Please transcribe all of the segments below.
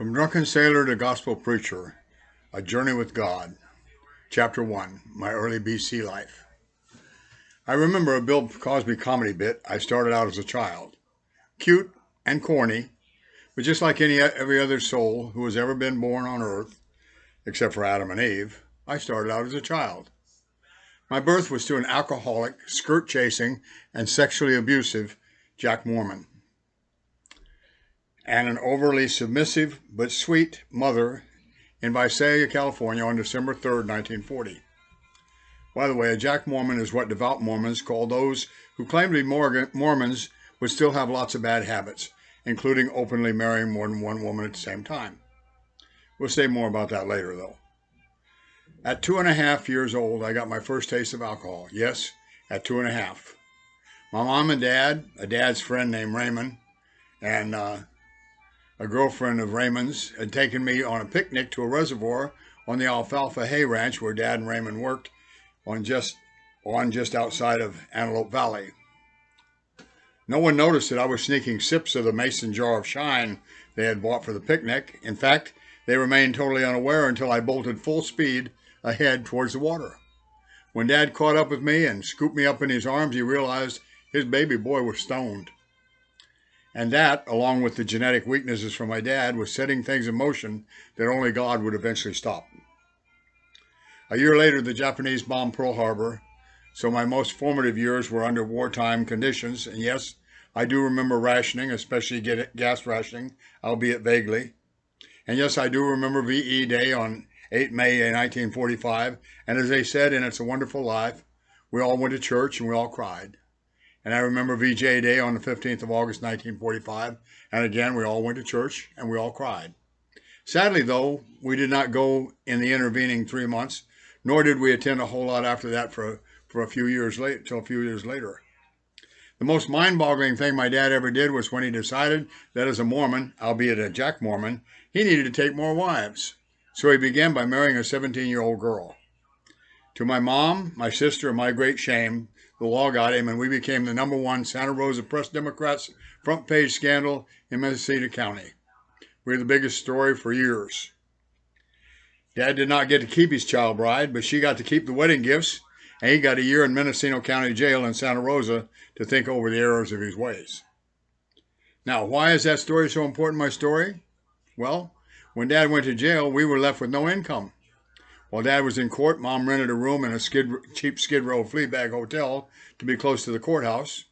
From Drunken Sailor to Gospel Preacher, A Journey with God, Chapter 1, My Early BC Life. I remember a Bill Cosby comedy bit I started out as a child. Cute and corny, but just like every other soul who has ever been born on earth, except for Adam and Eve, I started out as a child. My birth was to an alcoholic, skirt-chasing, and sexually abusive Jack Mormon, and an overly submissive but sweet mother in Visalia, California on December 3rd, 1940. By the way, a Jack Mormon is what devout Mormons call those who claim to be Mormons but still have lots of bad habits, including openly marrying more than one woman at the same time. We'll say more about that later, though. At 2.5 years old, I got my first taste of alcohol. Yes, at 2.5. My mom and dad, a dad's friend named Raymond, and a girlfriend of Raymond's had taken me on a picnic to a reservoir on the Alfalfa Hay Ranch where Dad and Raymond worked on just outside of Antelope Valley. No one noticed that I was sneaking sips of the mason jar of shine they had bought for the picnic. In fact, they remained totally unaware until I bolted full speed ahead towards the water. When Dad caught up with me and scooped me up in his arms, he realized his baby boy was stoned. And that, along with the genetic weaknesses from my dad, was setting things in motion that only God would eventually stop. A year later, the Japanese bombed Pearl Harbor, so my most formative years were under wartime conditions. And yes, I do remember rationing, especially gas rationing, albeit vaguely. And yes, I do remember VE Day on 8 May 1945. And as they said in It's a Wonderful Life, we all went to church and we all cried. And I remember VJ Day on the 15th of August, 1945. And again, we all went to church and we all cried. Sadly, though, we did not go in the intervening 3 months, nor did we attend a whole lot after that till a few years later. The most mind-boggling thing my dad ever did was when he decided that as a Mormon, albeit a Jack Mormon, he needed to take more wives. So he began by marrying a 17-year-old girl. To my mom, my sister, and my great shame, the law got him, and we became the #1 Santa Rosa Press Democrats front page scandal in Mendocino County. We were the biggest story for years. Dad did not get to keep his child bride, but she got to keep the wedding gifts, and he got a year in Mendocino County Jail in Santa Rosa to think over the errors of his ways. Now, why is that story so important, my story? Well, when Dad went to jail, we were left with no income. While Dad was in court, Mom rented a room in a cheap Skid Row flea bag hotel to be close to the courthouse.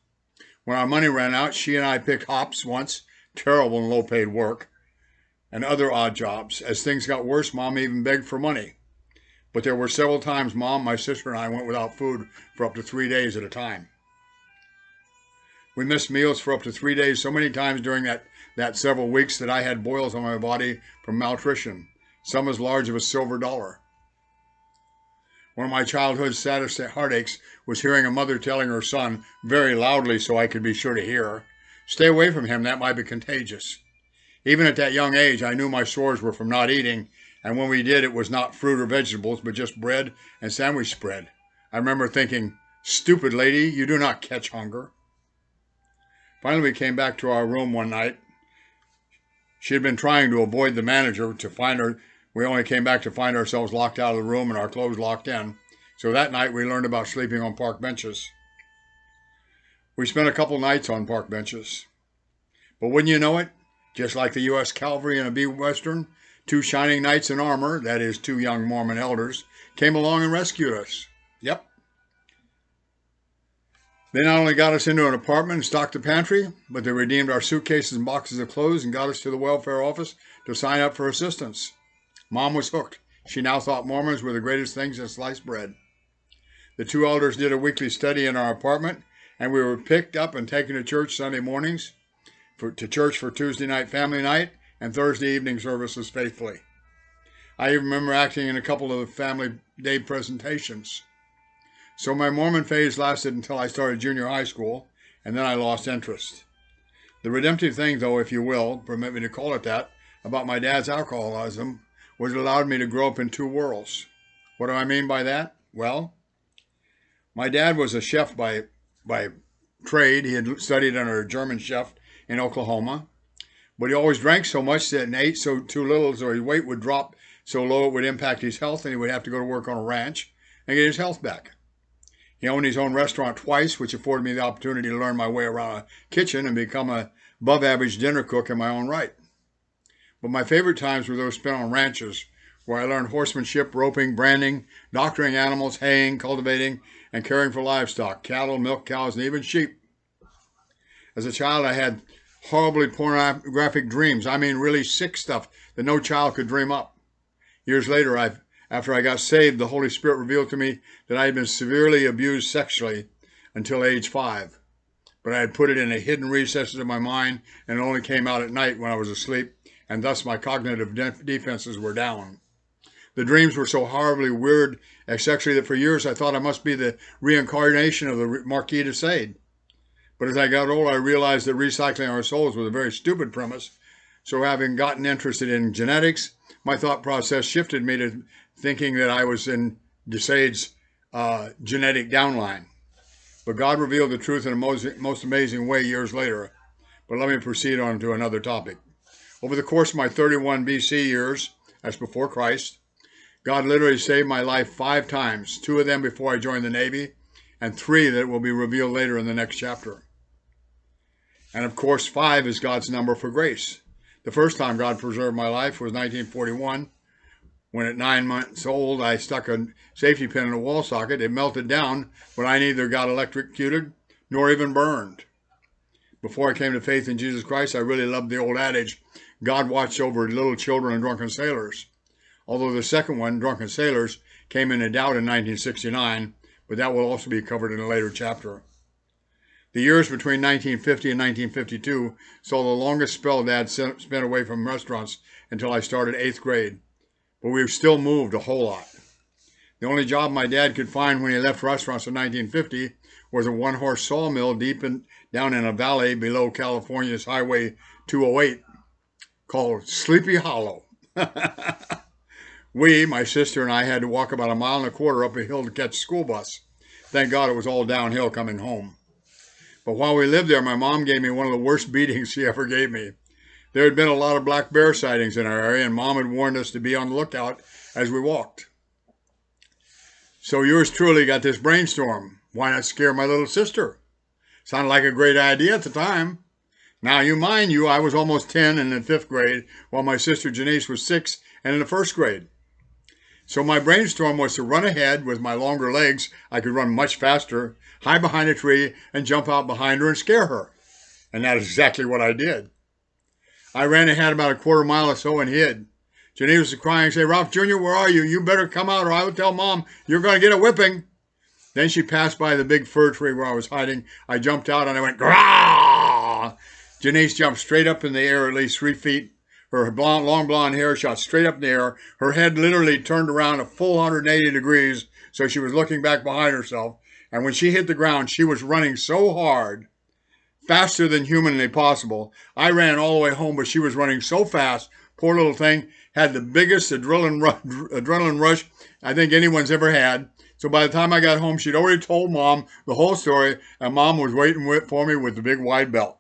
When our money ran out, she and I picked hops once, terrible and low-paid work, and other odd jobs. As things got worse, Mom even begged for money. But there were several times Mom, my sister, and I went without food for up to 3 days at a time. We missed meals for up to 3 days so many times during that several weeks that I had boils on my body from malnutrition, some as large as a silver dollar. One of my childhood's saddest heartaches was hearing a mother telling her son, very loudly so I could be sure to hear, "Stay away from him, that might be contagious." Even at that young age, I knew my sores were from not eating, and when we did, it was not fruit or vegetables, but just bread and sandwich spread. I remember thinking, "Stupid lady, you do not catch hunger." Finally, we came back to our room one night. She had been trying to avoid the manager to find her. We only came back to find ourselves locked out of the room and our clothes locked in. So that night, we learned about sleeping on park benches. We spent a couple nights on park benches. But wouldn't you know it, just like the U.S. Cavalry in a B Western, 2 shining knights in armor, that is, 2 young Mormon elders, came along and rescued us. Yep. They not only got us into an apartment and stocked the pantry, but they redeemed our suitcases and boxes of clothes and got us to the welfare office to sign up for assistance. Mom was hooked. She now thought Mormons were the greatest things in sliced bread. The 2 elders did a weekly study in our apartment, and we were picked up and taken to church Sunday mornings, to church for Tuesday night family night, and Thursday evening services faithfully. I even remember acting in a couple of the family day presentations. So my Mormon phase lasted until I started junior high school, and then I lost interest. The redemptive thing, though, if you will, permit me to call it that, about my dad's alcoholism was it allowed me to grow up in 2 worlds. What do I mean by that? Well, my dad was a chef by trade. He had studied under a German chef in Oklahoma. But he always drank so much that and ate so too little, so his weight would drop so low it would impact his health, and he would have to go to work on a ranch and get his health back. He owned his own restaurant twice, which afforded me the opportunity to learn my way around a kitchen and become a above average dinner cook in my own right. But my favorite times were those spent on ranches, where I learned horsemanship, roping, branding, doctoring animals, haying, cultivating, and caring for livestock, cattle, milk cows, and even sheep. As a child, I had horribly pornographic dreams. I mean, really sick stuff that no child could dream up. Years later, after I got saved, the Holy Spirit revealed to me that I had been severely abused sexually until age 5. But I had put it in the hidden recesses of my mind, and it only came out at night when I was asleep, and thus my cognitive defenses were down. The dreams were so horribly weird sexually that for years I thought I must be the reincarnation of the Marquis de Sade. But as I got older, I realized that recycling our souls was a very stupid premise. So having gotten interested in genetics, my thought process shifted me to thinking that I was in de Sade's genetic downline. But God revealed the truth in a most amazing way years later. But let me proceed on to another topic. Over the course of my 31 BC years, that's before Christ, God literally saved my life 5 times, 2 of them before I joined the Navy, and 3 that will be revealed later in the next chapter. And of course, 5 is God's number for grace. The first time God preserved my life was 1941, when at 9 months old, I stuck a safety pin in a wall socket. It melted down, but I neither got electrocuted nor even burned. Before I came to faith in Jesus Christ, I really loved the old adage, God watched over little children and drunken sailors. Although the second one, drunken sailors, came into doubt in 1969, but that will also be covered in a later chapter. The years between 1950 and 1952 saw the longest spell Dad spent away from restaurants until I started 8th grade. But we've still moved a whole lot. The only job my dad could find when he left restaurants in 1950 was a one-horse sawmill down in a valley below California's Highway 208 called Sleepy Hollow. We, my sister and I, had to walk about 1.25 miles up a hill to catch a school bus. Thank God it was all downhill coming home. But while we lived there, my mom gave me one of the worst beatings she ever gave me. There had been a lot of black bear sightings in our area, and Mom had warned us to be on the lookout as we walked. So yours truly got this brainstorm. Why not scare my little sister? Sounded like a great idea at the time. Now, mind you, I was almost 10 and in 5th grade, while my sister Janice was 6 and in the 1st grade. So my brainstorm was to run ahead with my longer legs. I could run much faster, hide behind a tree, and jump out behind her and scare her. And that is exactly what I did. I ran ahead about 1/4 mile or so and hid. Janice was crying and saying, Ralph Jr., where are you? You better come out or I will tell Mom you're going to get a whipping. Then she passed by the big fir tree where I was hiding. I jumped out and I went, Grah! Janice jumped straight up in the air at least 3 feet. Her long blonde hair shot straight up in the air. Her head literally turned around a full 180 degrees, so she was looking back behind herself. And when she hit the ground, she was running so hard, faster than humanly possible. I ran all the way home, but she was running so fast. Poor little thing had the biggest adrenaline rush I think anyone's ever had. So by the time I got home, she'd already told Mom the whole story, and Mom was waiting for me with the big wide belt.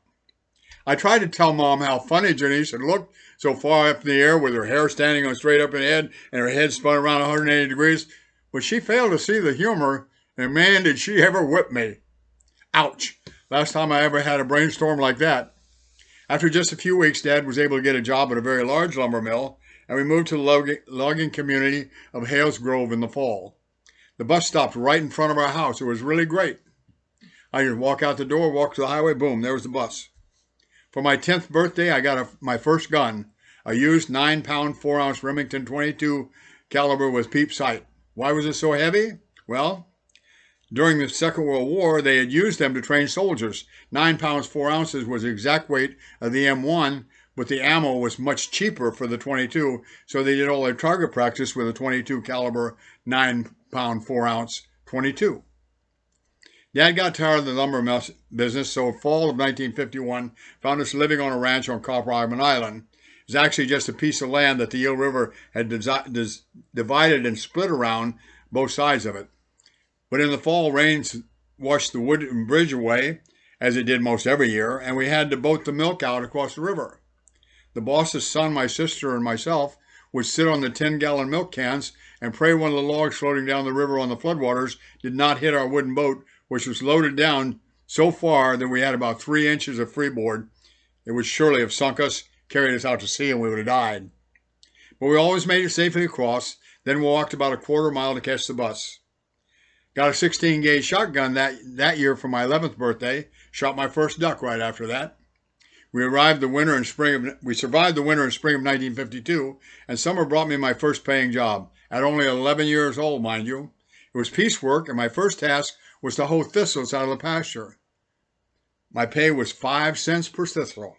I tried to tell Mom how funny Janice had looked so far up in the air with her hair standing on straight up in the head and her head spun around 180 degrees, but she failed to see the humor, and man, did she ever whip me. Ouch. Last time I ever had a brainstorm like that. After just a few weeks, Dad was able to get a job at a very large lumber mill, and we moved to the logging community of Hales Grove in the fall. The bus stopped right in front of our house. It was really great. I could walk out the door, walk to the highway, boom, there was the bus. For my 10th birthday, I got my first gun, a used 9-pound, 4-ounce Remington 22 caliber with peep sight. Why was it so heavy? Well, during the Second World War, they had used them to train soldiers. 9 pounds, 4 ounces was the exact weight of the M1, but the ammo was much cheaper for the 22, so they did all their target practice with a 22 caliber 9-pound, 4-ounce 22. Dad got tired of the lumber business, so fall of 1951 found us living on a ranch on Copper Island. It was actually just a piece of land that the Eel River had divided and split around both sides of it. But in the fall, rains washed the wooden bridge away, as it did most every year, and we had to boat the milk out across the river. the boss's son, my sister, and myself would sit on the 10-gallon milk cans and pray one of the logs floating down the river on the floodwaters did not hit our wooden boat, which was loaded down so far that we had about 3 inches of freeboard. It would surely have sunk us, carried us out to sea, and we would have died. But we always made it safely across, then walked about a quarter mile to catch the bus. Got a 16-gauge shotgun that year for my 11th birthday, shot my first duck right after that. We survived the winter and spring of 1952, and summer brought me my first paying job, at only 11 years old, mind you. It was piecework, and my first task was to hoe thistles out of the pasture. My pay was 5 cents per thistle.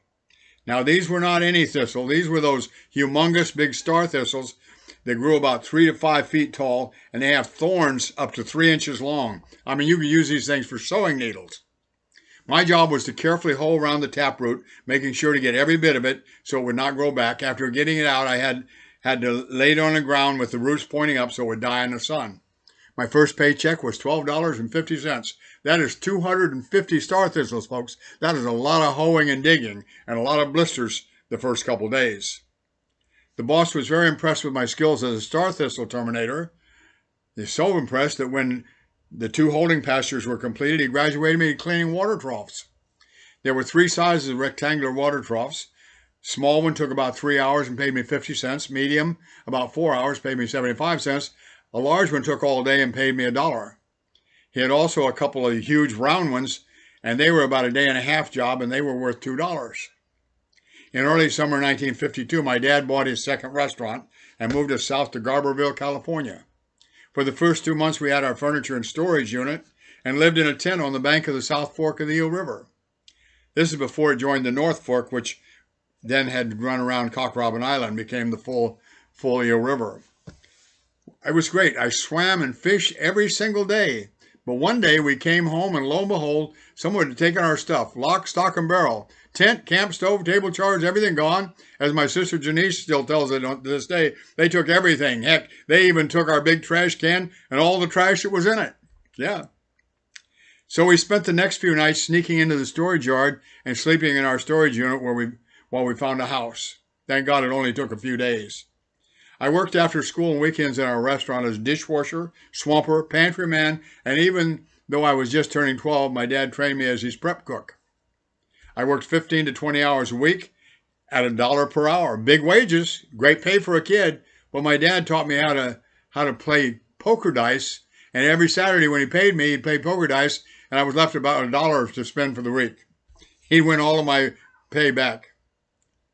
Now, these were not any thistle. These were those humongous big star thistles that grew about 3 to 5 feet tall, and they have thorns up to 3 inches long. I mean, you could use these things for sewing needles. My job was to carefully hoe around the taproot, making sure to get every bit of it so it would not grow back. After getting it out, I had to lay it on the ground with the roots pointing up so it would die in the sun. My first paycheck was $12.50. That is 250 star thistles, folks. That is a lot of hoeing and digging and a lot of blisters the first couple days. The boss was very impressed with my skills as a star thistle terminator. He's so impressed that when the 2 holding pastures were completed, he graduated me to cleaning water troughs. There were 3 sizes of rectangular water troughs. Small one took about 3 hours and paid me 50 cents. Medium, about 4 hours, paid me 75 cents. A large one took all day and paid me $1. He had also a couple of huge round ones, and they were about a day and a half job, and they were worth $2. In early summer 1952, my dad bought his second restaurant and moved us south to Garberville, California. For the first 2 months, we had our furniture and storage unit and lived in a tent on the bank of the South Fork of the Eel River. This is before it joined the North Fork, which then had run around Cock Robin Island, became the full Eel River. It was great. I swam and fished every single day. But one day we came home and lo and behold, someone had taken our stuff, lock, stock, and barrel. Tent, camp stove, table charge, everything gone. As my sister Janice still tells it to this day, they took everything. Heck, they even took our big trash can and all the trash that was in it. Yeah. So we spent the next few nights sneaking into the storage yard and sleeping in our storage unit while we found a house. Thank God it only took a few days. I worked after school and weekends in our restaurant as dishwasher, swamper, pantry man, and even though I was just turning 12, my dad trained me as his prep cook. I worked 15 to 20 hours a week at $1 per hour. Big wages, great pay for a kid, but my dad taught me how to play poker dice, and every Saturday when he paid me, he'd play poker dice, and I was left about $1 to spend for the week. He'd win all of my pay back.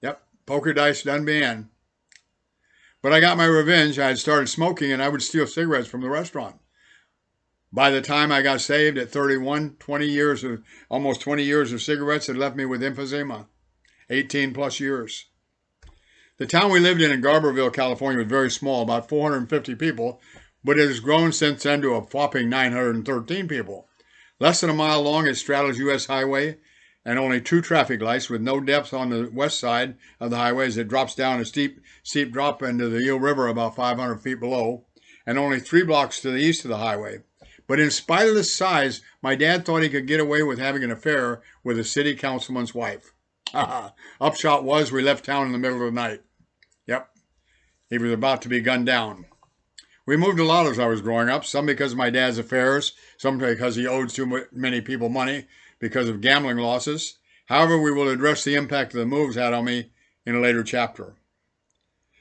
Yep, poker dice done being. But I got my revenge. I had started smoking, and I would steal cigarettes from the restaurant. By the time I got saved at 31, almost 20 years of cigarettes had left me with emphysema, 18 plus years. The town we lived in Garberville, California was very small, about 450 people, but it has grown since then to a whopping 913 people. Less than a mile long, it straddles U.S. Highway, and only 2 traffic lights with no depth on the west side of the highway as it drops down a steep drop into the Eel River about 500 feet below, and only 3 blocks to the east of the highway. But in spite of the size, my dad thought he could get away with having an affair with a city councilman's wife. Upshot was we left town in the middle of the night. Yep, he was about to be gunned down. We moved a lot as I was growing up, some because of my dad's affairs, some because he owed too many people money because of gambling losses. However, we will address the impact the moves had on me in a later chapter.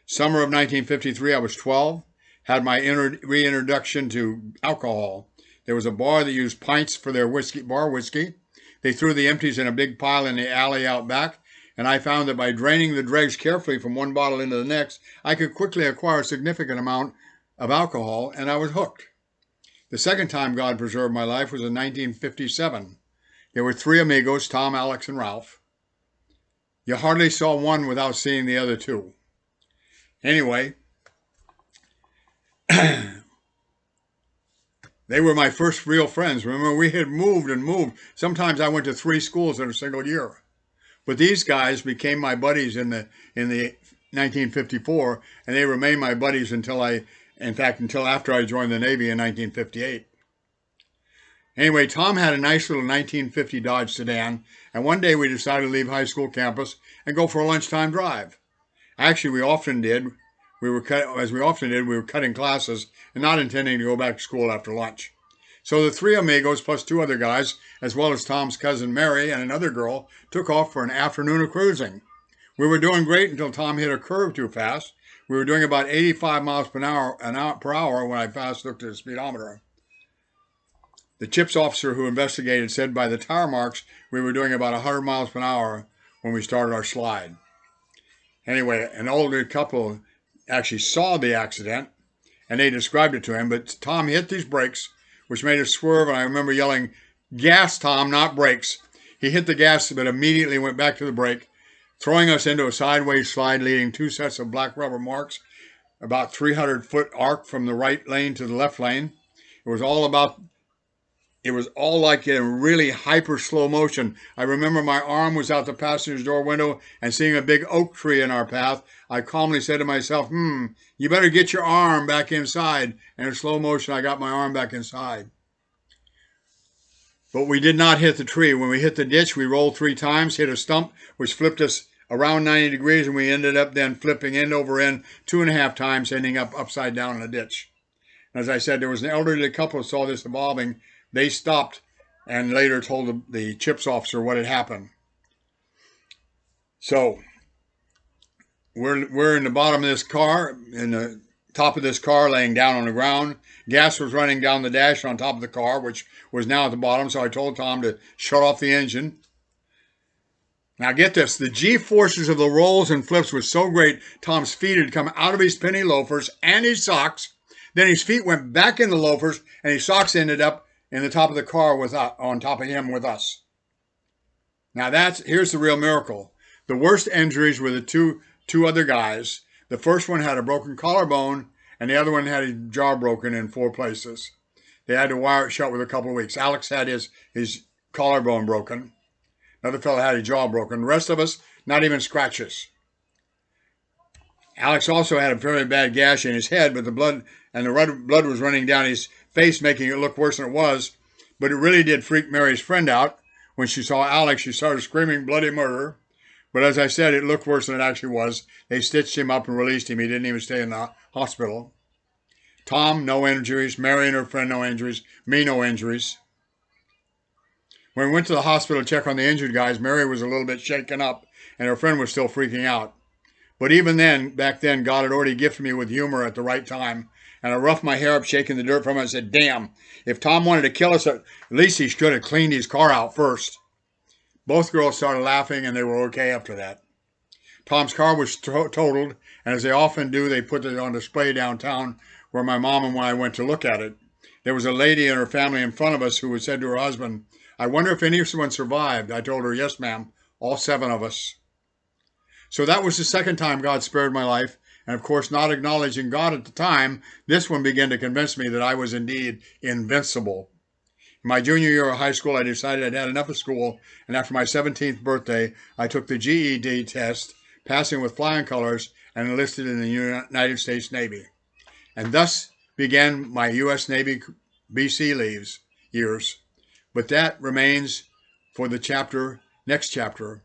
Summer of 1953, I was 12, had my reintroduction to alcohol. There was a bar that used pints for their bar whiskey. They threw the empties in a big pile in the alley out back, and I found that by draining the dregs carefully from one bottle into the next, I could quickly acquire a significant amount of alcohol, and I was hooked. The second time God preserved my life was in 1957. There were 3 amigos, Tom, Alex, and Ralph. You hardly saw one without seeing the other 2. Anyway, they were my first real friends. Remember, we had moved and moved. Sometimes I went to 3 schools in a single year. But these guys became my buddies in the 1954, and they remained my buddies until after I joined the Navy in 1958. Anyway, Tom had a nice little 1950 Dodge sedan, and one day we decided to leave high school campus and go for a lunchtime drive. Actually, we often did. As we often did, we were cutting classes and not intending to go back to school after lunch. So the three amigos plus two other guys, as well as Tom's cousin Mary and another girl, took off for an afternoon of cruising. We were doing great until Tom hit a curve too fast. We were doing about 85 miles per hour when I fast looked at the speedometer. The CHIPS officer who investigated said by the tire marks we were doing about 100 miles per hour when we started our slide. Anyway, an older couple actually saw the accident and they described it to him, but Tom hit these brakes, which made us swerve, and I remember yelling, "Gas, Tom, not brakes." He hit the gas, but immediately went back to the brake, throwing us into a sideways slide, leading two sets of black rubber marks, about 300-foot arc from the right lane to the left lane. It was all like in really hyper slow motion. I remember my arm was out the passenger door window and seeing a big oak tree in our path. I calmly said to myself, you better get your arm back inside. And in slow motion, I got my arm back inside. But we did not hit the tree. When we hit the ditch, we rolled 3 times, hit a stump, which flipped us around 90 degrees, and we ended up then flipping end over end 2.5 times, ending up upside down in a ditch. As I said, there was an elderly couple who saw this evolving. They stopped and later told the CHIPS officer what had happened. So we're in the bottom of this car, in the top of this car, laying down on the ground. Gas was running down the dash on top of the car, which was now at the bottom. So I told Tom to shut off the engine. Now get this, the G-forces of the rolls and flips was so great, Tom's feet had come out of his penny loafers and his socks. Then his feet went back in the loafers and his socks ended up in the top of the car on top of him with us. Now here's the real miracle. The worst injuries were the two other guys. The first one had a broken collarbone and the other one had his jaw broken in 4 places. They had to wire it shut with a couple of weeks. Alex had his collarbone broken. Another fellow had his jaw broken. The rest of us, not even scratches. Alex also had a very bad gash in his head, but the blood was running down his face, making it look worse than it was. But it really did freak Mary's friend out. When she saw Alex, she started screaming bloody murder. But as I said, it looked worse than it actually was. They stitched him up and released him. He didn't even stay in the hospital. Tom, no injuries. Mary and her friend, no injuries. Me, no injuries. When we went to the hospital to check on the injured guys, Mary was a little bit shaken up, and her friend was still freaking out. But even then, back then, God had already gifted me with humor at the right time. And I roughed my hair up, shaking the dirt from it, and said, damn, if Tom wanted to kill us, at least he should have cleaned his car out first. Both girls started laughing, and they were okay after that. Tom's car was totaled, and as they often do, they put it on display downtown where my mom and I went to look at it. There was a lady and her family in front of us who had said to her husband, I wonder if anyone survived. I told her, yes, ma'am, all 7 of us. So that was the second time God spared my life. And of course, not acknowledging God at the time, this one began to convince me that I was indeed invincible. In my junior year of high school, I decided I'd had enough of school. And after my 17th birthday, I took the GED test, passing with flying colors, and enlisted in the United States Navy. And thus began my U.S. Navy BC years. But that remains for the next chapter.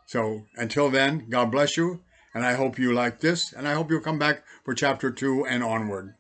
So until then, God bless you, and I hope you like this, and I hope you'll come back for chapter 2 and onward.